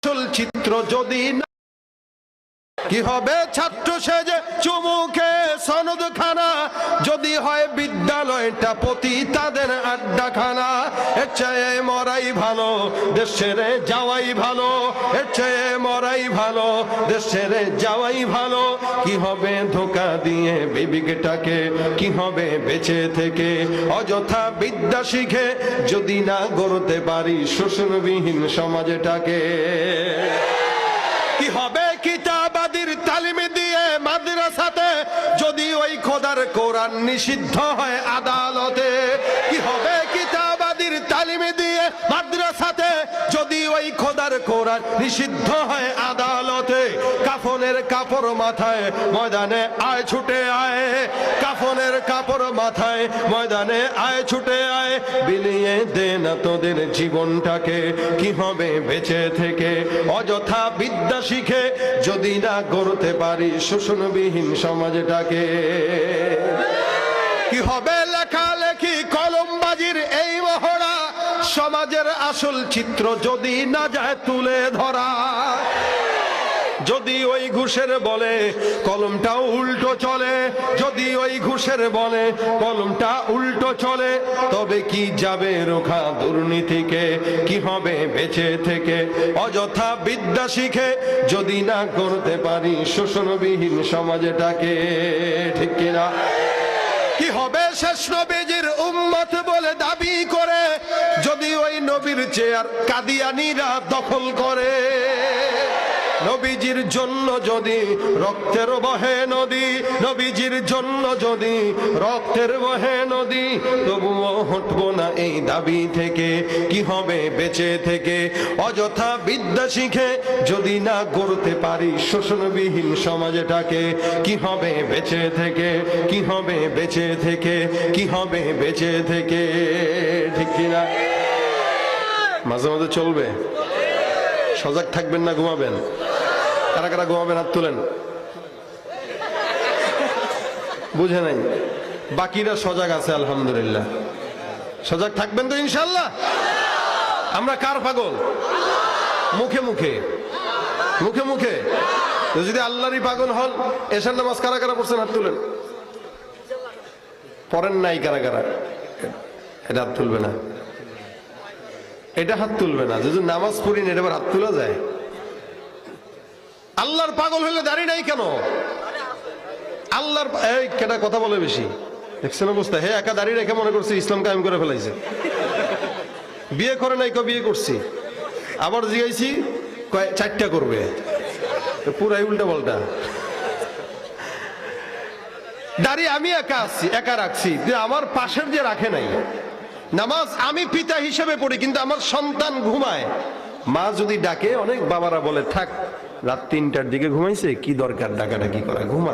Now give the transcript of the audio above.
আসল চিত্র যদি না কি হবে ছাত্র সেজে চুমুকে সনদ খানা যদি হয় বিদ্যালয়টা প্রতি তাদের আড্ডাখানা এর চেয়ে মরাই ভালো দেশ ছেড়ে যাওয়াই ভালো এর চেয়ে মরাই ভালো দেশ ছেড়ে যাওয়াই ভালো কি হবে ধোঁকা দিয়ে বিবেকটাকে কি হবে বেঁচে থেকে অযথা বিদ্যা শিখে যদি না গড়তে পারি শোষণবিহীন সমাজটাকে কি হবে কিতাবাদির তালিম দিয়ে মাদ্রাসাতে যদি ওই খোদার কোরআন নিষিদ্ধ হয় আদালতে কি হবে কিতাবাদির তালিম দিয়ে মাদ্রাসাতে যদি ওই খোদার কোরআন নিষিদ্ধ হয় আদালতে কাফনের কাপড় মাথায় ময়দানে আয় ছুটে আয় কাফনের কাপড় মাথায় ময়দানে আয় ছুটে আয় বিলিয়ে দে না তোদের জীবনটাকে কি হবে বেঁচে থেকে অযথা বিদ্যা শিখে যদি না গড়তে পারি শোষণবিহীন সমাজটাকে কি হবে লেখালেখি কলমবাজির এই মহড়া সমাজের আসল চিত্র যদি না যায় তুলে ধরা যদি ওই ঘুষের বলে কলমটা উল্টো চলে যদি ওই ঘুষের বলে কলমটা উল্টো চলে তবে কি যাবে রোখা দুর্নীতিকে কি হবে বেঁচে থেকে অযথা বিদ্যা শিখে যদি না করতে পারি শোষণবিহীন সমাজটাকে ঠিক কিনা কি হবে শেষ নবীজির উম্মত বলে দাবি করে যদি ওই নবীর চেয়ার কাদিয়ানীরা দখল করে নবীজির জন্য যদি রক্তের বহে নদী নবীজির জন্য যদি রক্তের বহে নদী তবুও হটবো না এই দাবি থেকে কি হবে বেঁচে থেকে অযথা বিদ্যা শিখে যদি না গড়তে পারি শোষণবিহীন সমাজটাকে কি হবে বেঁচে থেকে কি হবে বেঁচে থেকে কি হবে বেঁচে থেকে ঠিক কিনা মাঝে মাঝে চলবে সজাগ থাকবেন না ঘুমাবেন কারা কারা ঘুমাবেন হাত তুলেন বুঝে নাই বাকিরা সজাগ আছে আলহামদুলিল্লাহ সজাগ থাকবেন তো ইনশাআল্লাহ আমরা কার পাগল মুখে মুখে মুখে মুখে যদি আল্লাহরই পাগল হন এশার নামাজ কারা কারা পড়ছেন হাত তুলেন পড়েন নাই কারা কারা এটা হাত তুলবে না এটা হাত তুলবে না যদি নামাজ পড়ি না এটা আবার হাত তোলা যায় আল্লাহর পাগল হইলে দাঁড়িয়ে নাই কেন আল্লাহর এই কেটা কথা বলে বেশি দেখছেন অবস্থা হে একা দাঁড়িয়ে রেখে মনে করছে ইসলাম কায়েম করে ফেলাইছে বিয়ে করে নাই বিয়ে করছি আবার জিগাইছি চারটা করবে পুরাই উল্টা পাল্টা দাঁড়িয়ে আমি একা আসছি একা রাখছি আমার পাশের যে রাখে নাই নামাজ আমি পিতা হিসেবে পড়ি কিন্তু আমার সন্তান ঘুমায় মা যদি ডাকে অনেক বাবারা বলে থাক রাত 3টার দিকে ঘুমাইছে কি দরকার ডাকাডাকি করা ঘুমা